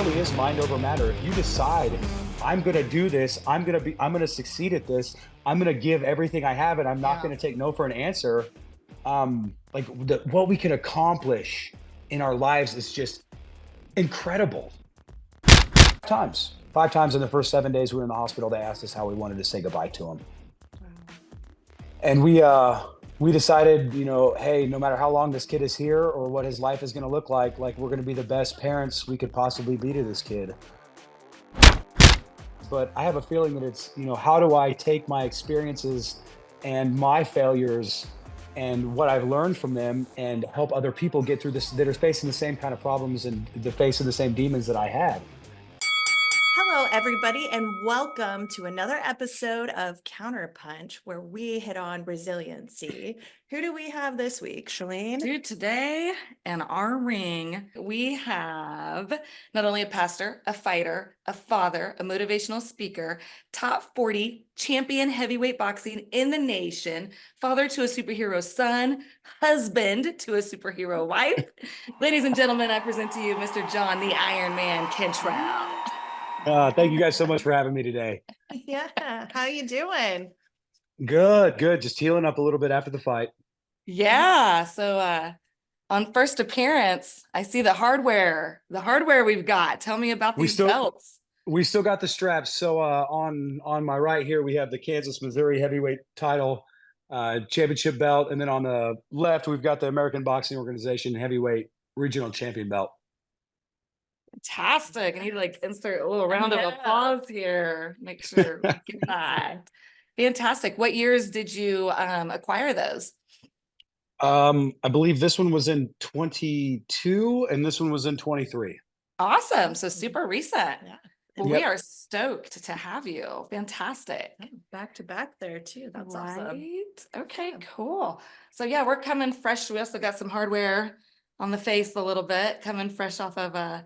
really is mind over matter. If you decide I'm going to do this, I'm going to succeed at this, I'm going to give everything I have, and I'm not Yeah. going to take no for an answer. What we can accomplish in our lives is just incredible. Five times in the first 7 days we were in the hospital, they asked us how we wanted to say goodbye to him. And we decided, hey, no matter how long this kid is here or what his life is going to look like we're going to be the best parents we could possibly be to this kid. But I have a feeling that it's, how do I take my experiences and my failures and what I've learned from them and help other people get through this that are facing the same kind of problems and the facing the same demons that I had. Hello, everybody, and welcome to another episode of Counterpunch, where we hit on resiliency. Who do we have this week, Shalene? Dude, today in our ring, we have not only a pastor, a fighter, a father, a motivational speaker, top 40 champion heavyweight boxing in the nation, father to a superhero son, husband to a superhero wife. Ladies and gentlemen, I present to you Mr. John, the Iron Man Cantrell. Thank you guys so much for having me today. Yeah, how you doing? Good. Just healing up a little bit after the fight. Yeah, so on first appearance, I see the hardware we've got. Tell me about these belts. We still got the straps. So on my right here, we have the Kansas, Missouri heavyweight title championship belt. And then on the left, we've got the American Boxing Organization heavyweight regional champion belt. Fantastic. I need to insert a little round of applause here. Make sure we get that. Fantastic. What years did you acquire those? I believe this one was in 22 and this one was in 23. Awesome. So super recent. Yeah. Well, we are stoked to have you. Fantastic. Back to back there too. That's awesome. Okay, cool. So yeah, we're coming fresh. We also got some hardware on the face a little bit, coming fresh off of a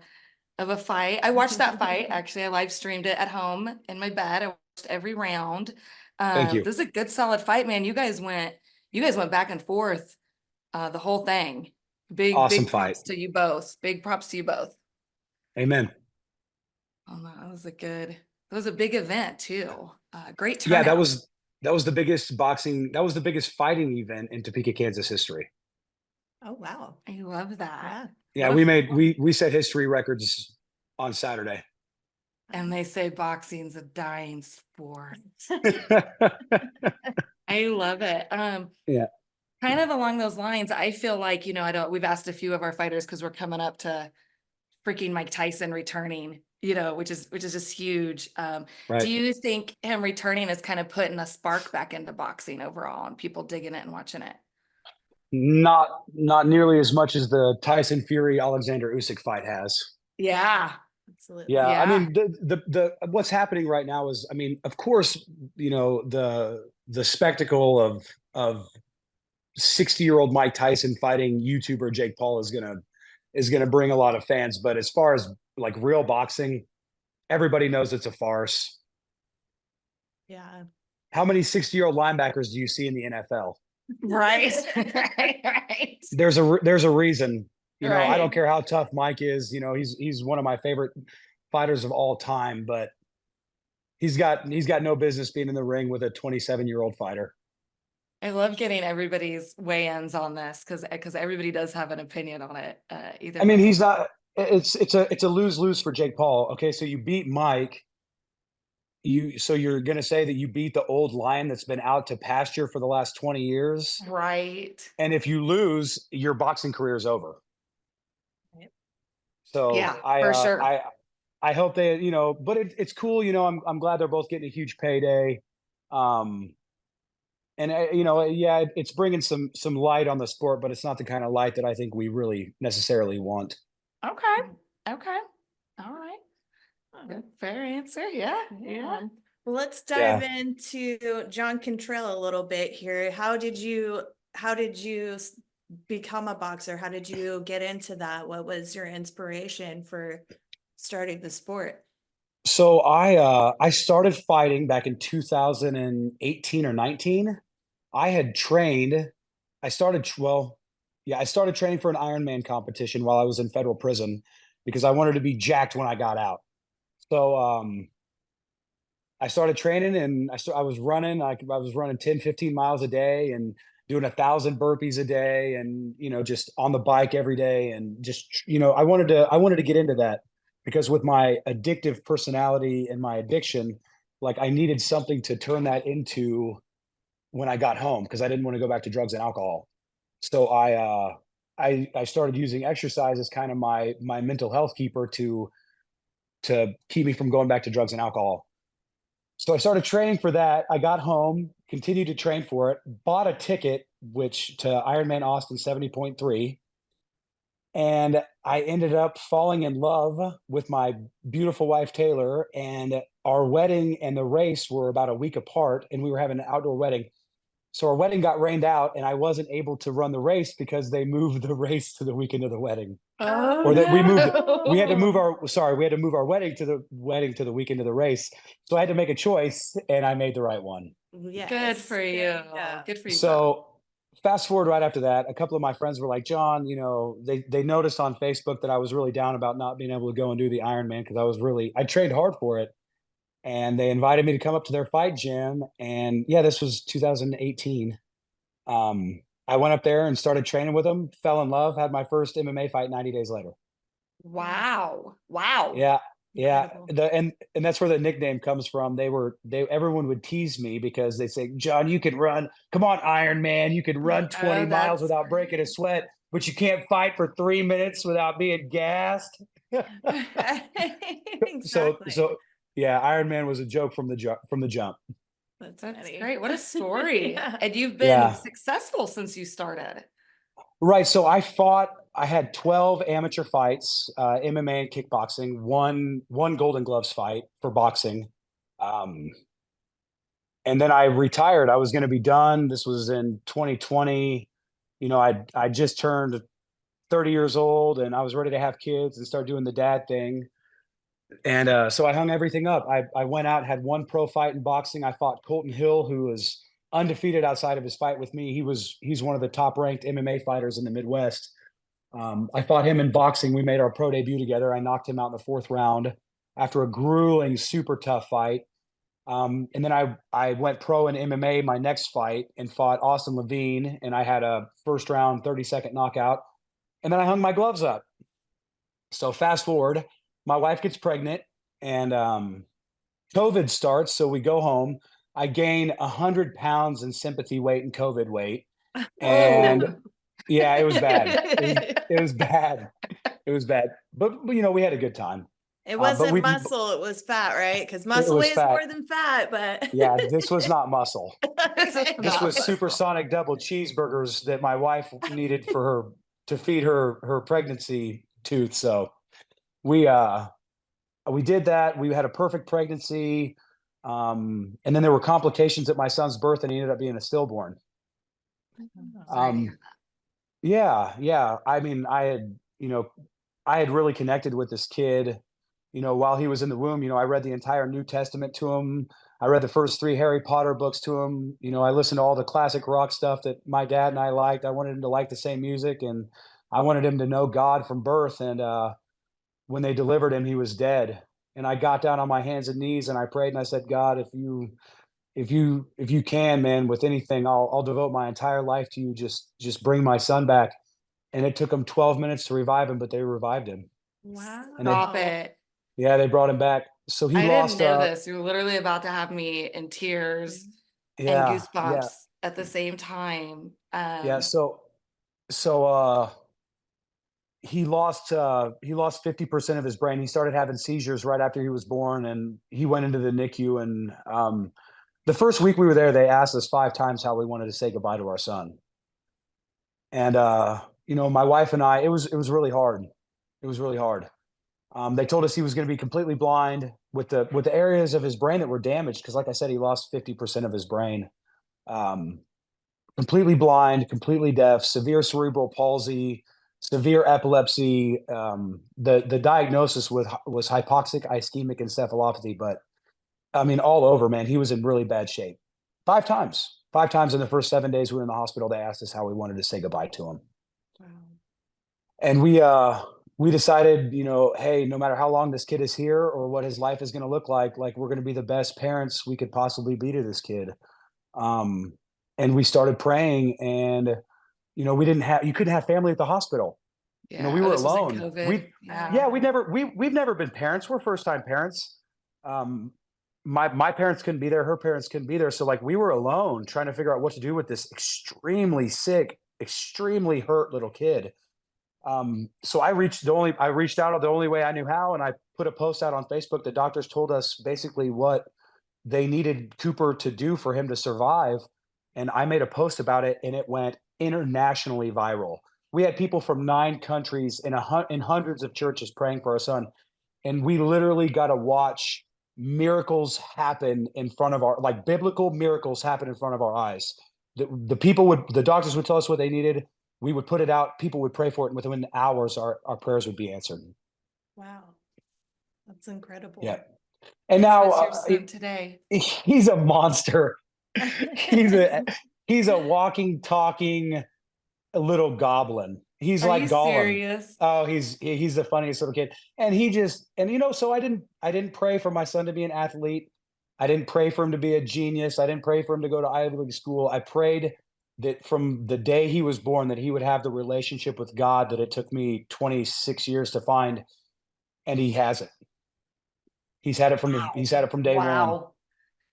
fight. I watched that fight. Actually, I live streamed it at home in my bed. I watched every round. Thank you. This is a good solid fight, man. You guys went back and forth the whole thing. Awesome big fight. Props to you both. Big props to you both. Amen. Oh, that was a big event too. Great turnout. Yeah, that was the biggest fighting event in Topeka, Kansas history. Oh wow. I love that. Yeah, we set history records on Saturday. And they say boxing's a dying sport. I love it. Yeah. Kind of along those lines, I feel like, we've asked a few of our fighters because we're coming up to freaking Mike Tyson returning, which is just huge. Right. Do you think him returning is kind of putting a spark back into boxing overall and people digging it and watching it? Not nearly as much as the Tyson Fury Alexander Usyk fight has. Yeah, absolutely. Yeah. I mean, the what's happening right now is, I mean, of course, the spectacle of 60-year-old Mike Tyson fighting YouTuber Jake Paul is gonna bring a lot of fans. But as far as real boxing, everybody knows it's a farce. Yeah. How many 60-year-old linebackers do you see in the NFL? Right. Right. There's a reason. Right. I don't care how tough Mike is. He's one of my favorite fighters of all time, but he's got no business being in the ring with a 27-year-old fighter. I love getting everybody's weigh-ins on this because everybody does have an opinion on it. Either I mean, way. he's not. It's a lose-lose for Jake Paul. Okay, so you beat Mike. So you're gonna say that you beat the old lion that's been out to pasture for the last 20 years, Right? and if you lose, your boxing career is over. Right. So Yeah, for sure. I hope they, but it's cool. I'm glad they're both getting a huge payday. And yeah, it's bringing some light on the sport, but it's not the kind of light that I think we really necessarily want. Okay. All right. Fair answer. Yeah. Well, let's dive into John Cantrell a little bit here. How did you become a boxer? How did you get into that? What was your inspiration for starting the sport? So I started fighting back in 2018 or 19. I had trained. I started training for an Ironman competition while I was in federal prison. because I wanted to be jacked when I got out. So I started training, and I was running. I was running 10, 15 miles a day, and doing 1,000 burpees a day, and just on the bike every day, and just I wanted to get into that because with my addictive personality and my addiction, like I needed something to turn that into when I got home because I didn't want to go back to drugs and alcohol. So I started using exercise as kind of my mental health keeper to keep me from going back to drugs and alcohol. So I started training for that. I got home, continued to train for it, bought a ticket, which to Ironman Austin 70.3. And I ended up falling in love with my beautiful wife, Taylor. And our wedding and the race were about a week apart, and we were having an outdoor wedding. So our wedding got rained out, and I wasn't able to run the race because they moved the race to the weekend of the wedding. Oh, Or that we had to move no. our wedding to the weekend of the race. So I had to make a choice, and I made the right one. Yes. Good for you. Yeah. Good for you. So fast forward right after that, a couple of my friends were like, John, they noticed on Facebook that I was really down about not being able to go and do the Ironman because I trained hard for it. And they invited me to come up to their fight gym. And yeah, this was 2018. I went up there and started training with them, fell in love, had my first MMA fight 90 days later. Wow. Wow. Yeah. Yeah. Incredible. And that's where the nickname comes from. Everyone would tease me because they say, John, you can run. Come on, Iron Man. You can run 20 Oh, miles that's without breaking a sweat, but you can't fight for 3 minutes without being gassed. So, Exactly. so yeah, Iron Man was a joke from the jump. That's That's funny. great. What a story. Yeah. And you've been Yeah. successful since you started. Right. So I had 12 amateur fights, MMA and kickboxing, one Golden Gloves fight for boxing. Um, and then I retired. I was going to be done. This was in 2020. I just turned 30 years old, and I was ready to have kids and start doing the dad thing. And so I hung everything up. I went out, had one pro fight in boxing. I fought Colton Hill, who was undefeated outside of his fight with me. He's one of the top ranked MMA fighters in the Midwest. I fought him in boxing. We made our pro debut together. I knocked him out in the fourth round after a grueling, super tough fight. And then I went pro in MMA my next fight and fought Austin Levine, and I had a first round 30-second knockout. And then I hung my gloves up. So fast forward, my wife gets pregnant, and COVID starts. So we go home. I gain 100 pounds in sympathy weight and COVID weight. And Whoa. yeah, it was bad. It was bad. It was bad. But we had a good time. It But wasn't muscle, it was fat, right? Because it muscle was weighs fat. more than fat, but Yeah, this was not muscle. This is This not was muscle. supersonic double cheeseburgers that my wife needed for her to feed her pregnancy tooth. So we did that. We had a perfect pregnancy. And then there were complications at my son's birth, and he ended up being a stillborn. Sorry to hear Um, yeah. I mean, I had really connected with this kid, while he was in the womb. I read the entire New Testament to him. I read the first 3 Harry Potter books to him. I listened to all the classic rock stuff that my dad and I liked. I wanted him to like the same music, and I wanted him to know God from birth. And when they delivered him, he was dead. And I got down on my hands and knees and I prayed and I said, God, if you can, man, with anything, I'll devote my entire life to you. Just bring my son back. And it took them 12 minutes to revive him, but they revived him. wow. And they, Stop it. yeah, they brought him back. So he I didn't lost. know this. You're literally about to have me in tears and Yeah, yeah, goosebumps at the same time. yeah. So he lost 50% of his brain. He started having seizures right after he was born, and he went into the NICU. And the first week we were there, they asked us 5 times how we wanted to say goodbye to our son. And my wife and I, it was really hard. It was really hard. They told us he was going to be completely blind with the areas of his brain that were damaged, because, like I said, he lost 50% of his brain. Um, Completely blind, completely deaf, severe cerebral palsy, severe epilepsy. The diagnosis was hypoxic ischemic encephalopathy, but I mean, all over, man. He was in really bad shape. 5 times in the first 7 days we were in the hospital. They asked us how we wanted to say goodbye to him. Wow. And we decided, hey, no matter how long this kid is here or what his life is going to look like we're going to be the best parents we could possibly be to this kid. Um, and we started praying, and you couldn't have family at the hospital. Yeah. We Oh, were this was in alone. COVID. Yeah. Yeah, we've never been parents. We're first time parents. Um, my parents couldn't be there. Her parents couldn't be there. So like we were alone trying to figure out what to do with this extremely sick, extremely hurt little kid. So I reached out the only way I knew how, and I put a post out on Facebook. The doctors told us basically what they needed Cooper to do for him to survive. And I made a post about it, and it went internationally viral. We had people from 9 countries in hundreds of churches praying for our son. And we literally got to watch miracles happen in front of like biblical miracles happen in front of our eyes. The doctors would tell us what they needed. We would put it out. People would pray for it. And within hours, our prayers would be answered. Wow. That's incredible. Yeah. And So now is your son today? he's a monster. He's a he's a walking, talking little goblin. He's Are you like Gollum. serious? Oh, he's the funniest little kid. And so I didn't pray for my son to be an athlete. I didn't pray for him to be a genius. I didn't pray for him to go to Ivy League school. I prayed that from the day he was born that he would have the relationship with God that it took me 26 years to find, and he has it. He's had it from day one. Wow.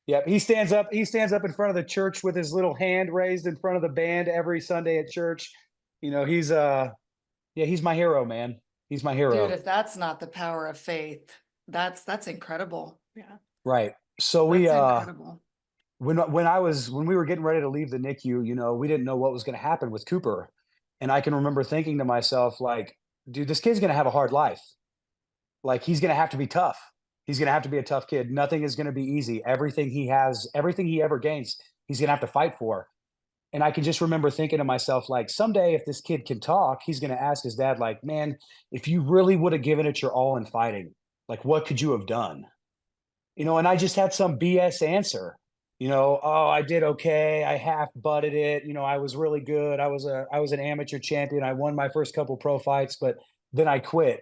Yep, he stands up in front of the church with his little hand raised in front of the band every Sunday at church. He's yeah, he's my hero, man. He's my Dude, hero. if that's not the power of faith, that's incredible. Yeah. Right. So That's incredible. when we were getting ready to leave the NICU, we didn't know what was going to happen with Cooper. And I can remember thinking to myself, like, dude, this kid's going to have a hard life. Like, he's going to have to be tough. He's going to have to be a tough kid. Nothing is going to be easy. Everything he has, everything he ever gains, he's going to have to fight for. And I can just remember thinking to myself, like, someday if this kid can talk, he's going to ask his dad, like, man, if you really would have given it your all in fighting, like, what could you have done? And I just had some BS answer. Oh, I did okay. I half butted it. I was really good. I was an amateur champion. I won my first couple pro fights, but then I quit.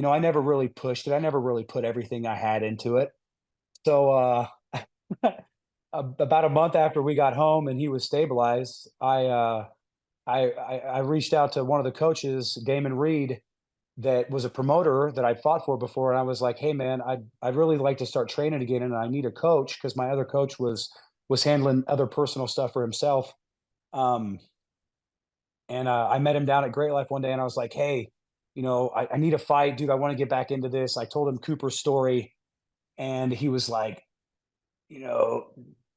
I never really pushed it. I never really put everything I had into it. So about a month after we got home and he was stabilized, I reached out to one of the coaches, Damon Reed, that was a promoter that I'd fought for before, and I was like, "Hey, man, I'd really like to start training again, and I need a coach because my other coach was handling other personal stuff for himself." Um, and I met him down at Great Life one day, and I was like, "Hey, I need a fight, dude. I want to get back into this." I told him Cooper's story, and he was like, you know,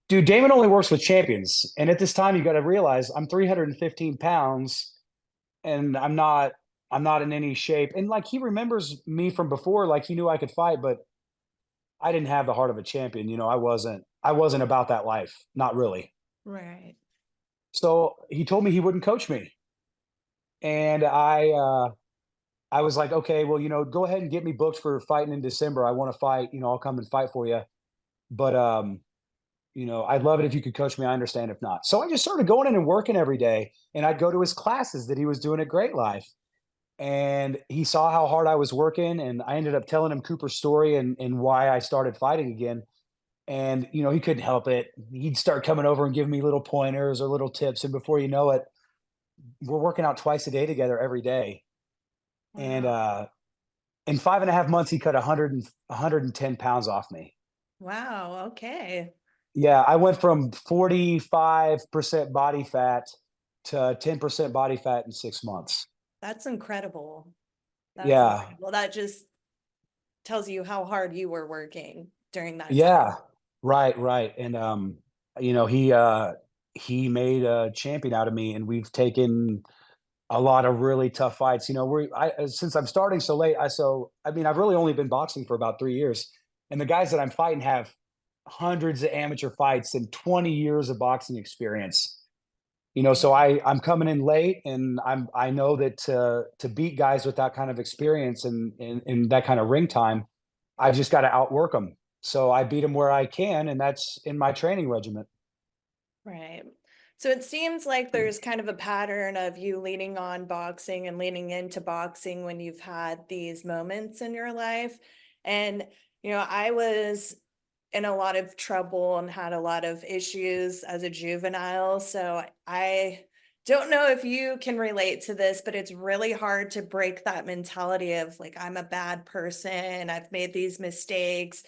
dude, Damon only works with champions, and at this time, you got to realize I'm 315 pounds, and I'm not in any shape. And like he remembers me from before, like he knew I could fight, but I didn't have the heart of a champion. I wasn't about that life, not really. Right. So he told me he wouldn't coach me, and I was like, okay, well, go ahead and get me booked for fighting in December. I want to fight. I'll come and fight for you. But I'd love it if you could coach me. I understand if not. So I just started going in and working every day, and I'd go to his classes that he was doing at Great Life. And he saw how hard I was working, and I ended up telling him Cooper's story and why I started fighting again. And he couldn't help it. He'd start coming over and giving me little pointers or little tips, and before you know it, we're working out twice a day together every day. And Wow. in 5.5 months, he cut 110 pounds off me. Wow. Okay. Yeah, I went from 45% body fat to 10% body fat in 6 months. That's incredible. That's Yeah, incredible. That just tells you how hard you were working during that time. yeah, right, right. And he made a champion out of me, and we've taken a lot of really tough fights. Since I'm starting so late, I've really only been boxing for about 3 years, and the guys that I'm fighting have hundreds of amateur fights and 20 years of boxing experience. So I'm coming in late, and I know that to beat guys with that kind of experience and that kind of ring time, I've just got to outwork them. So I beat them where I can, and that's in my training regiment. Right. So it seems like there's kind of a pattern of you leaning on boxing and leaning into boxing when you've had these moments in your life. And, I was in a lot of trouble and had a lot of issues as a juvenile. So I don't know if you can relate to this, but it's really hard to break that mentality of like, I'm a bad person. I've made these mistakes.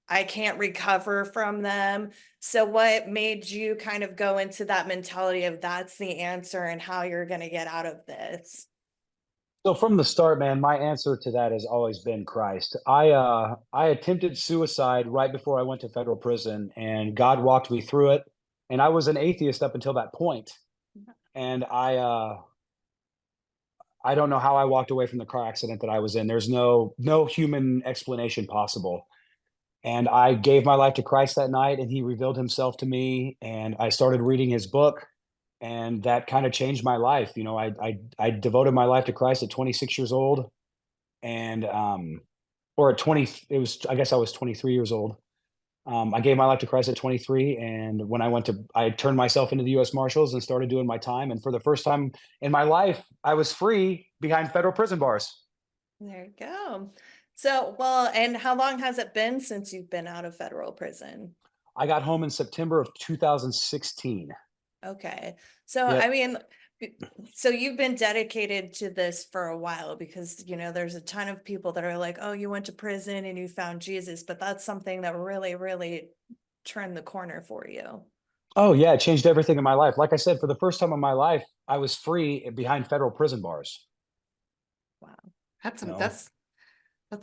I can't recover from them. So what made you kind of go into that mentality of that's the answer and how you're going to get out of this? So from the start, man, my answer to that has always been Christ. I attempted suicide right before I went to federal prison, and God walked me through it. And I was an atheist up until that point. And I don't know how I walked away from the car accident that I was in. There's no human explanation possible. And I gave my life to Christ that night, and He revealed Himself to me, and I started reading His book, and that kind of changed my life. I devoted my life to Christ at 26 years old, and or at 20, it was, I guess I was 23 years old. I gave my life to Christ at 23, and when I turned myself into the U.S. Marshals and started doing my time. And for the first time in my life, I was free behind federal prison bars. There you go. So, well, and how long has it been since you've been out of federal prison? I got home in September of 2016. Okay. So, I Yep. mean, b- so you've been dedicated to this for a while because, there's a ton of people that are like, oh, you went to prison and you found Jesus, but that's something that really, really turned the corner for you. Oh yeah, it changed everything in my life. Like I said, for the first time in my life, I was free behind federal prison bars. Wow. That's You know, that's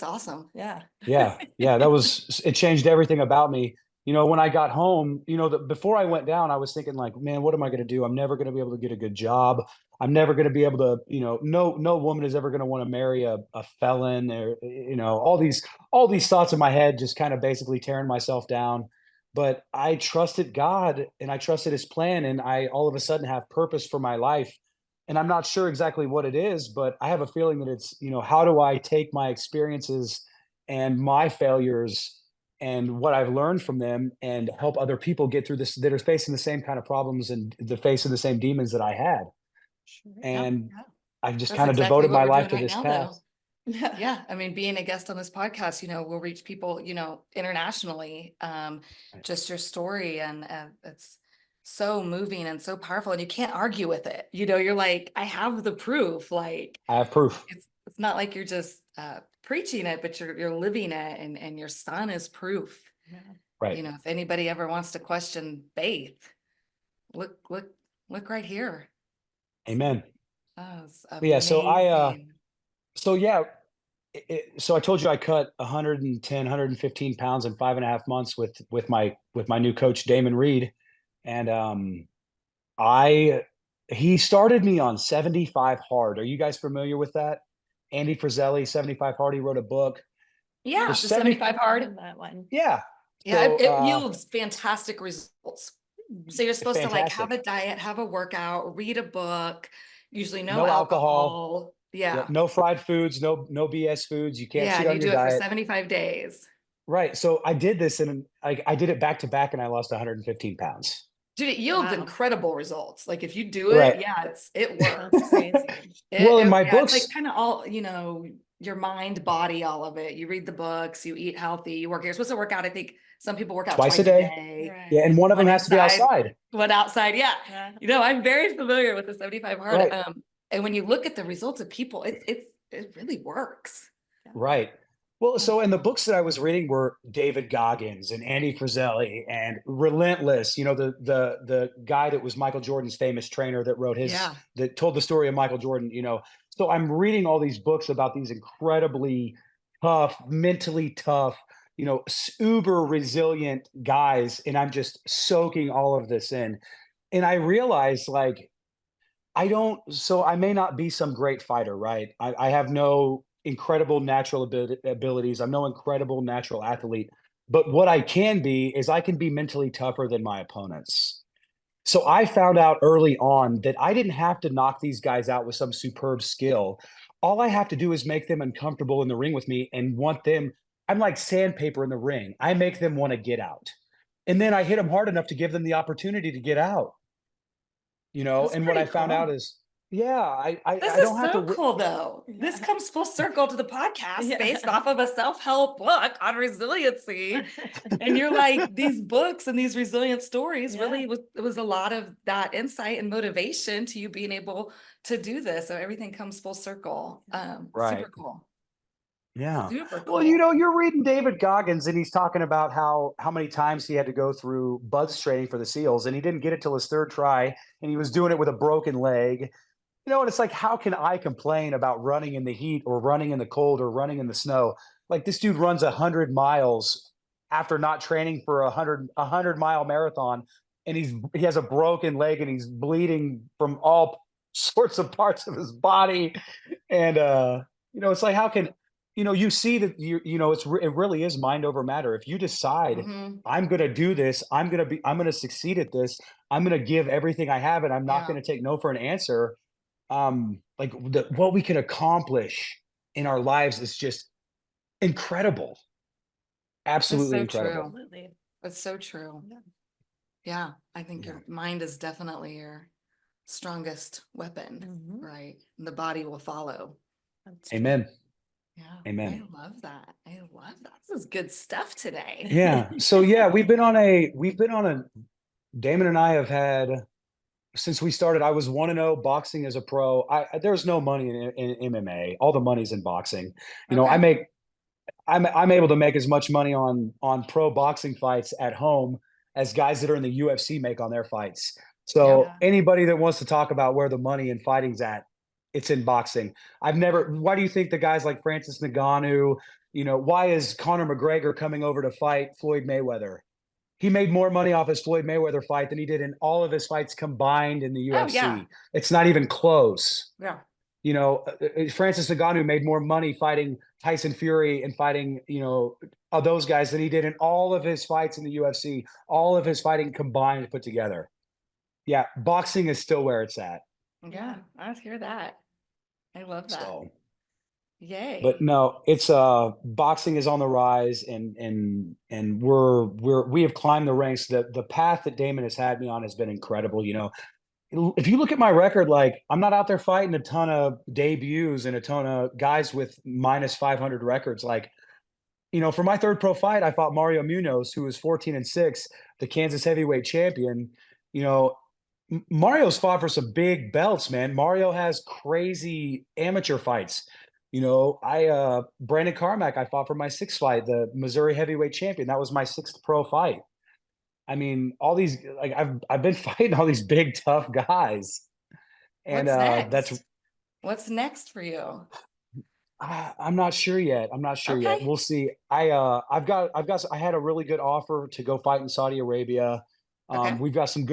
awesome. Yeah. yeah, it changed everything about me. When I got home, before I went down, I was thinking like, man, what am I going to do? I'm never going to be able to get a good job. I'm never going to be able to, no woman is ever going to want to marry a felon, or, all these thoughts in my head, just kind of basically tearing myself down. But I trusted God, and I trusted His plan, and I all of a sudden have purpose for my life. And I'm not sure exactly what it is, but I have a feeling that it's, how do I take my experiences and my failures and what I've learned from them and help other people get through this, that are facing the same kind of problems and the facing the same demons that I had. Sure. Yep. And Yeah. I've just That's kind of exactly devoted what my we're life doing to right this now, path. though. Yeah. Yeah, I mean, being a guest on this podcast, we'll reach people, internationally. Right. Just your story, and it's so moving and so powerful, and you can't argue with it. You're like, I have the proof. Like, I have proof. it's not like you're just preaching it, but you're living it, and your son is proof. Yeah. Right. If anybody ever wants to question faith, look right here. Amen. That was But yeah. amazing. So yeah, so I told you I cut 110, 115 pounds in 5.5 months with my new coach, Damon Reed. And I he started me on 75 hard. Are you guys familiar with that? Andy Frizzelli, 75 hard. He wrote a book for Yeah, the 70. 75 I've heard hard. of that one. Yeah. Yeah, So it yields fantastic results. Hmm. So you're supposed to like have fantastic. a diet, have a workout, read a book, usually no No alcohol. alcohol. Yep. Yeah. No fried foods, no BS foods. You can't Yeah. cheat And on you your do it for diet. 75 days. Right. So I did this, and I did it back to back, and I lost 115 pounds. Dude, it yields Wow. incredible results. Like if you do it, Right. yeah, it That's works. crazy. Well, in my Yeah, it's like books, kind of all, your mind, body, all of it. You read the books, you eat healthy, you work. You're supposed to work out. I think some people work out twice a twice a day. day, Yeah, Right. and one of them one has to be inside, outside. one outside. Yeah. Yeah. I'm very familiar with the 75 hard. Right. And when you look at the results of people, it really works. Yeah. Right. Well, Oh, so and the books that I was reading were David Goggins and Andy Frizzelli and Relentless. The guy that was Michael Jordan's famous trainer that yeah. that told the story of Michael Jordan. So I'm reading all these books about these incredibly tough, mentally tough, uber resilient guys, and I'm just soaking all of this in. And I realized like I may not be some great fighter, right? I have no incredible natural abilities. I'm no incredible natural athlete. But what I can be is I can be mentally tougher than my opponents. So I found out early on that I didn't have to knock these guys out with some superb skill. All I have to do is make them uncomfortable in the ring with me and want them. I'm like sandpaper in the ring. I make them want to get out. And then I hit them hard enough to give them the opportunity to get out, That's and what I pretty found out cool. is, yeah, This I is don't have to, so cool, though. This Yeah. comes full circle to the podcast Yeah. based off of a self-help book on resiliency. And you're like, these books and these resilient stories Yeah. really it was a lot of that insight and motivation to you being able to do this. So everything comes full circle. right. Super cool. Yeah. Super Well, cool. you're reading David Goggins and he's talking about how many times he had to go through buzz training for the SEALs and he didn't get it till his third try and he was doing it with a broken leg. And it's like, how can I complain about running in the heat or running in the cold or running in the snow? Like this dude runs 100 miles after not training for a 100 mile marathon, and he has a broken leg and he's bleeding from all sorts of parts of his body. And it's like, how can you see that it really is mind over matter. If you decide Hmm. I'm going to do this, I'm going to succeed at this, I'm going to give everything I have, and I'm not Yeah. going to take no for an answer. Like what we can accomplish in our lives is just incredible, That's absolutely so incredible. true. Absolutely. That's so true. Yeah. Yeah. I think Yeah. your mind is definitely your strongest weapon, Mhm. right? And the body will follow. That's true. Amen. Yeah, I Amen. love that. I love that. This is good stuff today. Yeah. So yeah, we've been on a Damon and I have had since we started. I was 1-0 boxing as a pro. There's no money in MMA. All the money's in boxing. I Okay. make I'm able to make as much money on pro boxing fights at home as guys that are in the UFC make on their fights. Yep. So Yeah. anybody that wants to talk about where the money in fighting's at, it's in boxing. Why do you think the guys like Francis Ngannou, why is Conor McGregor coming over to fight Floyd Mayweather? He made more money off his Floyd Mayweather fight than he did in all of his fights combined in the Oh, yeah. UFC. It's not even close. Yeah. Francis Ngannou made more money fighting Tyson Fury and fighting, those guys than he did in all of his fights in the UFC, all of his fighting combined put together. Yeah, boxing is still where it's at. Yeah. I hear that. I love that. So, but Yay. no, it's boxing is on the rise, and we have climbed the ranks. The path that Damon has had me on has been incredible. If you look at my record, like I'm not out there fighting a ton of debuts and a ton of guys with minus 500 records. Like, for my third pro fight, I fought Mario Munoz, who was 14-6, the Kansas heavyweight champion. You know, Mario's fought for some big belts, man. Mario has crazy amateur fights. Brandon Carmack, I fought for my sixth fight, the Missouri heavyweight champion. That was my sixth pro fight. I mean, all these like I've been fighting all these big tough guys, and What's that's next? What's next for you? I'm not sure yet. I'm not sure yet. Okay. We'll see. I had a really good offer to go fight in Saudi Arabia. Okay. We've got some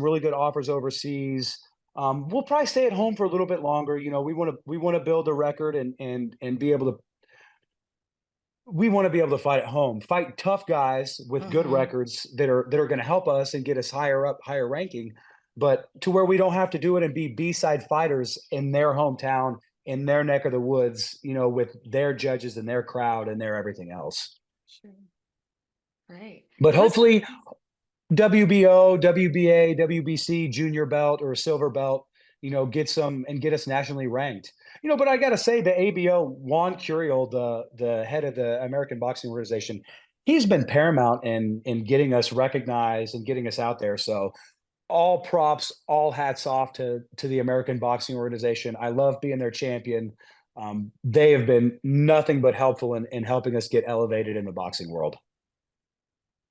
really good offers overseas. We'll probably stay at home for a little bit longer. We want to build a record and be able to we want to be able to fight at home, fight tough guys with good Mm-hmm. records that are going to help us and get us higher up, higher ranking, but to where we don't have to do it and be B-side fighters in their hometown, in their neck of the woods, with their judges and their crowd and their everything else. Sure. Great. But Well, this hopefully WBO, WBA, WBC junior belt or silver belt, get some and get us nationally ranked. But I got to say, the ABO, Juan Curiel, the head of the American Boxing Organization, he's been paramount in getting us recognized and getting us out there. So all props, all hats off to the American Boxing Organization. I love being their champion. They have been nothing but helpful in helping us get elevated in the boxing world.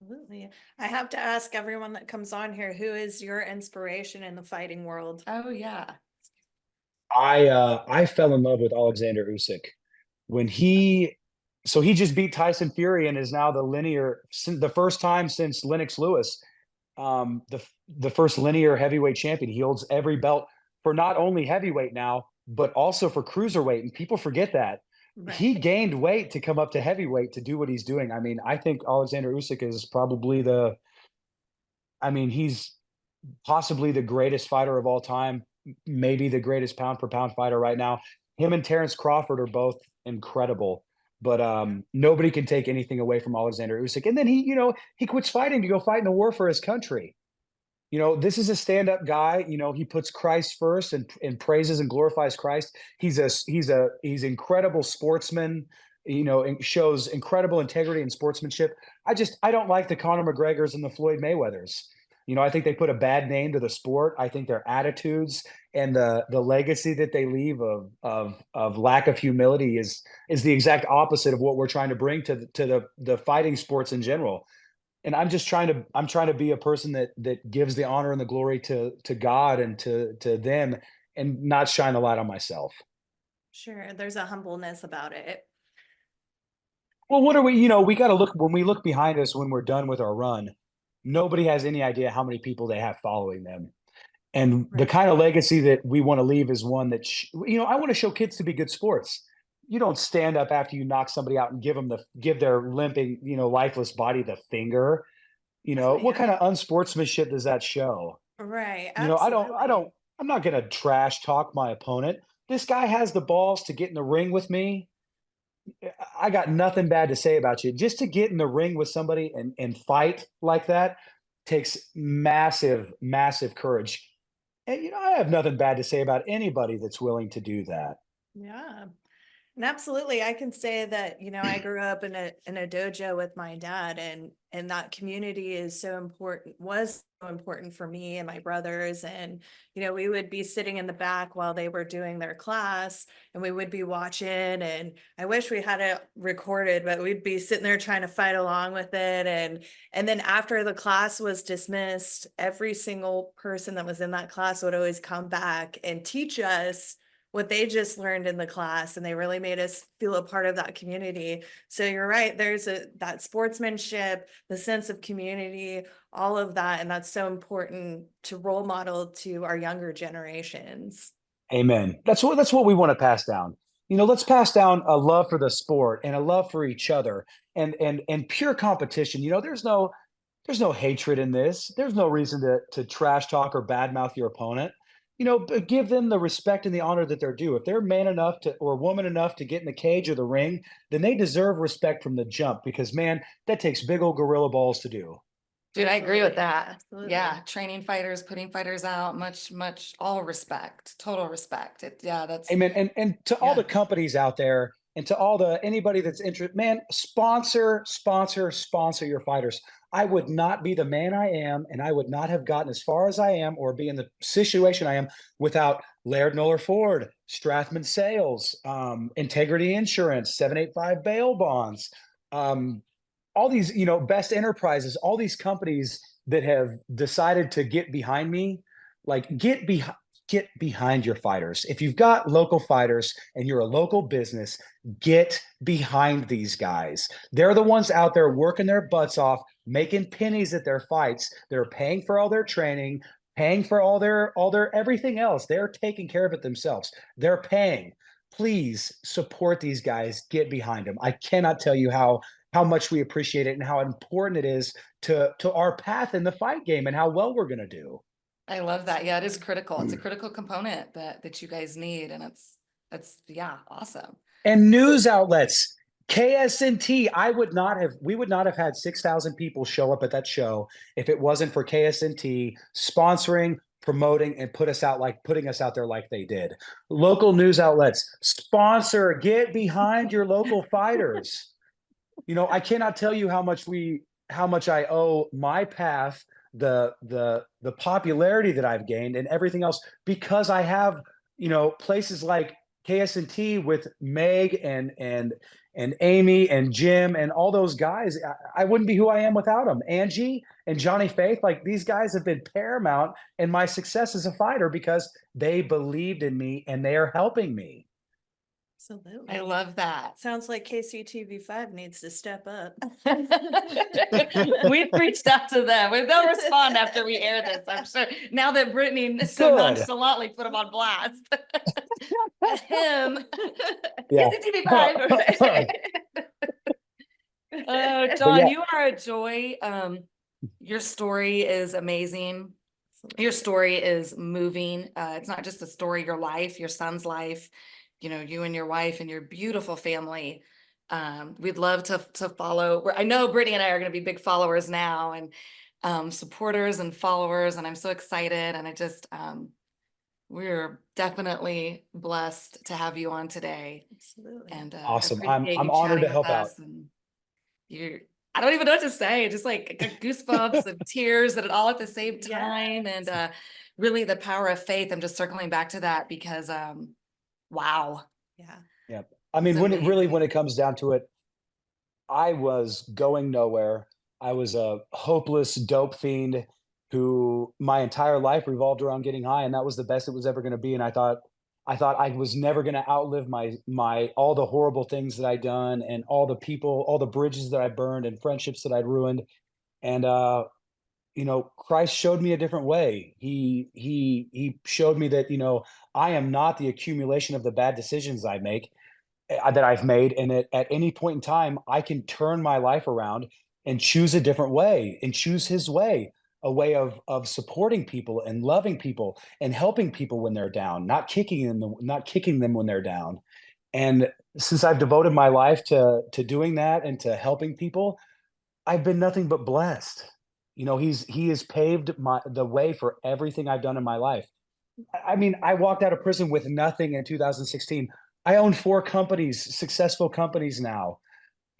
Absolutely. I have to ask everyone that comes on here, who is your inspiration in the fighting world? Oh, yeah. I fell in love with Alexander Usyk when he just beat Tyson Fury and is now the first time since Lennox Lewis, the first linear heavyweight champion. He holds every belt for not only heavyweight now, but also for cruiserweight. And people forget that he Right. gained weight to come up to heavyweight to do what he's doing. I mean, I think Alexander Usyk is probably he's possibly the greatest fighter of all time, maybe the greatest pound for pound fighter right now. Him and Terrence Crawford are both incredible. but nobody can take anything away from Alexander Usyk. And then he quits fighting to go fight in the war for his country. This is a stand-up guy. He puts Christ first and praises and glorifies Christ. He's incredible sportsman. And shows incredible integrity and sportsmanship. I don't like the Conor McGregors and the Floyd Mayweathers. I think they put a bad name to the sport. I think their attitudes and the legacy that they leave of lack of humility is the exact opposite of what we're trying to bring to the fighting sports in general. And I'm trying to be a person that gives the honor and the glory to God and to them, and not shine the light on myself. Sure, there's a humbleness about it. Well, what are we got to look when we look behind us when we're done with our run. Nobody has any idea how many people they have following them. And the Right. kind of legacy that we want to leave is one that, I want to show kids to be good sports. You don't stand up after you knock somebody out and give their limping, lifeless body the finger. Oh, What kind yeah. of unsportsmanship does that show? Right, I don't, absolutely. I'm not going to trash talk my opponent. This guy has the balls to get in the ring with me. I got nothing bad to say about you. Just to get in the ring with somebody and fight like that takes massive, massive courage. And I have nothing bad to say about anybody that's willing to do that. Yeah. And absolutely, I can say that, I grew up in a dojo with my dad, and that community is so important, was so important for me and my brothers. And, we would be sitting in the back while they were doing their class, and we would be watching. And I wish we had it recorded, but we'd be sitting there trying to fight along with it. And then after the class was dismissed, every single person that was in that class would always come back and teach us what they just learned in the class, and they really made us feel a part of that community. So you're right, there's that sportsmanship, the sense of community, all of that, and that's so important to role model to our younger generations. Amen. That's what we want to pass down. Let's pass down a love for the sport and a love for each other and pure competition. There's no hatred in this. There's no reason to trash talk or badmouth your opponent. But give them the respect and the honor that they're due. If they're man enough to or woman enough to get in the cage or the ring, then they deserve respect from the jump, because man, that takes big old gorilla balls to do. Dude, I agree with Absolutely. that. Absolutely. Yeah, training fighters, putting fighters out, much, all respect, total respect. That's, Amen. And to all the yeah. companies out there and to anybody that's interested, man, sponsor your fighters. I would not be the man I am, and I would not have gotten as far as I am or be in the situation I am without Laird Noller Ford, Strathman Sales, Integrity Insurance, 785 bail bonds, all these, Best Enterprises, all these companies that have decided to get behind me, like get behind your fighters. If you've got local fighters and you're a local business, get behind these guys. They're the ones out there working their butts off, making pennies at their fights. They're paying for all their training, paying for all their everything else. They're taking care of it themselves. They're paying. Please support these guys. Get behind them. I cannot tell you how much we appreciate it and how important it is to our path in the fight game and how well we're going to do. I love that. Yeah, it is critical. It's a critical component that you guys need. And yeah, awesome. And news outlets, KSNT, we would not have had 6,000 people show up at that show if it wasn't for KSNT sponsoring, promoting, and putting us out there like they did. Local news outlets, sponsor, get behind your local fighters. I cannot tell you how much I owe my path, the popularity that I've gained and everything else, because I have, places like KSNT with Meg and Amy and Jim and all those guys. I wouldn't be who I am without them. Angie and Johnny Faith, like these guys have been paramount in my success as a fighter because they believed in me and they are helping me. Absolutely. I love that. Sounds like KCTV5 needs to step up. We've reached out to them. They'll respond after we air this, I'm sure. Now that Brittany so Good. nonchalantly put him on blast. Him. Yeah. KCTV5. John, yeah. you are a joy. Your story is amazing. Your story is moving. It's not just a story, your life, your son's life, you and your wife and your beautiful family. We'd love to follow. I know Brittany and I are going to be big followers now, and supporters and followers, and I'm so excited. And we're definitely blessed to have you on today. Absolutely. And Awesome. appreciate I'm you honored chatting to with help out. us. And I don't even know what to say. Just like got goosebumps and tears and all at the same time. Yes. And really the power of faith. I'm just circling back to that because wow. Yeah. Yeah. I It's mean, when amazing. it comes down to it, I was going nowhere. I was a hopeless dope fiend who my entire life revolved around getting high, and that was the best it was ever going to be. And I thought I was never going to outlive my all the horrible things that I'd done, and all the people, all the bridges that I burned, and friendships that I'd ruined. And Christ showed me a different way. He showed me that I am not the accumulation of the bad decisions I make that I've made, and at any point in time, I can turn my life around and choose a different way and choose His way, a way of supporting people and loving people and helping people when they're down, not kicking them when they're down. And since I've devoted my life to doing that and to helping people, I've been nothing but blessed. He has paved the way for everything I've done in my life. I mean, I walked out of prison with nothing in 2016. I own 4 companies, successful companies now.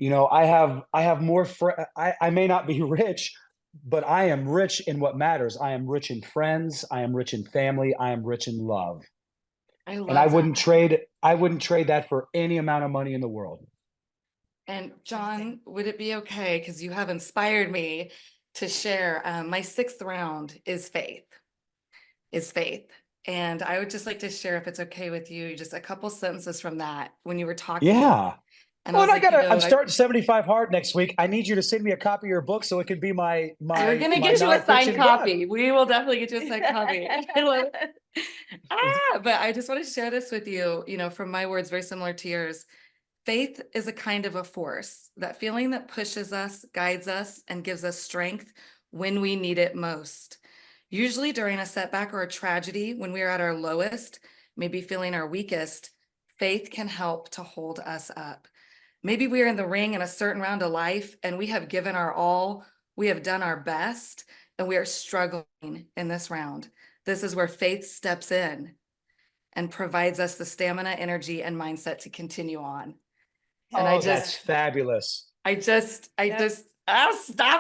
I have more I may not be rich, but I am rich in what matters. I am rich in friends, I am rich in family, I am rich in love. I And love that. I wouldn't trade that for any amount of money in the world. And John, would it be okay? Because you have inspired me to share. My 6th round is faith. And I would just like to share, if it's okay with you, just a couple sentences from that when you were talking. Yeah. And I Well, was like, I'm starting 75 Hard next week. I need you to send me a copy of your book so it can be we're gonna my get you a signed nonfiction book. copy. We will definitely get you a signed copy. I love it. But I just want to share this with you, from my words, very similar to yours. Faith is a kind of a force, that feeling that pushes us, guides us, and gives us strength when we need it most. Usually during a setback or a tragedy, when we are at our lowest, maybe feeling our weakest, faith can help to hold us up. Maybe we are in the ring in a certain round of life and we have given our all, we have done our best, and we are struggling in this round. This is where faith steps in and provides us the stamina, energy, and mindset to continue on. And Oh, that's fabulous. Stop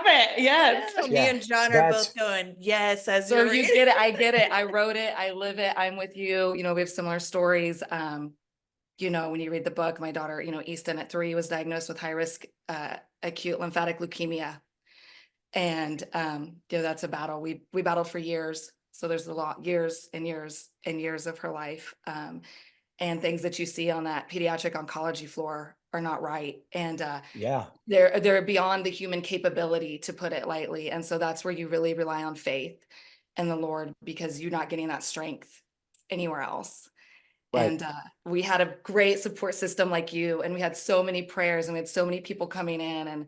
it. Yes. No, me Yeah, and John are that's both going, yes, as So you're you get it. I get it. I wrote it. I live it. I'm with you. We have similar stories. When you read the book, my daughter, Easton at 3 was diagnosed with high risk acute lymphatic leukemia. And that's a battle. We battled for years. So there's a lot, years and years and years of her life. And things that you see on that pediatric oncology floor are not right. And yeah. they're beyond the human capability, to put it lightly. And so that's where you really rely on faith and the Lord, because you're not getting that strength anywhere else. Right. And we had a great support system like you, and we had so many prayers, and we had so many people coming in,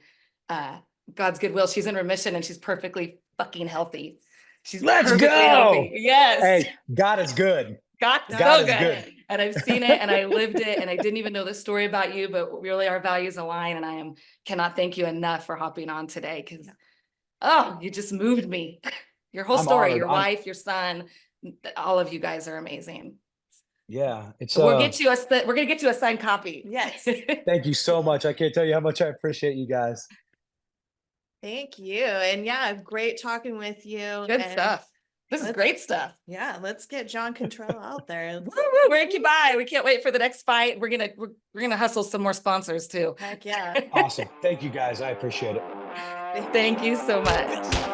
and God's goodwill, she's in remission and she's perfectly fucking healthy. She's Let's perfectly healthy. go. Yes. Hey, God is good. God God so is good. good. And I've seen it and I lived it, and I didn't even know the story about you, but really our values align, and I cannot thank you enough for hopping on today, because you just moved me. Your whole I'm story, honored. your wife, your son, all of you guys are amazing. Yeah, it's We'll get you we're gonna get you a signed copy. Yes. thank you so much. I can't tell you how much I appreciate you guys. Thank you. And yeah, great talking with you. Good and stuff. This is great stuff. Yeah, let's get John Cantrell out there. Woo, we're gonna keep by. We can't wait for the next fight. We're gonna hustle some more sponsors too. Heck yeah. Awesome. Thank you guys. I appreciate it. Thank you so much.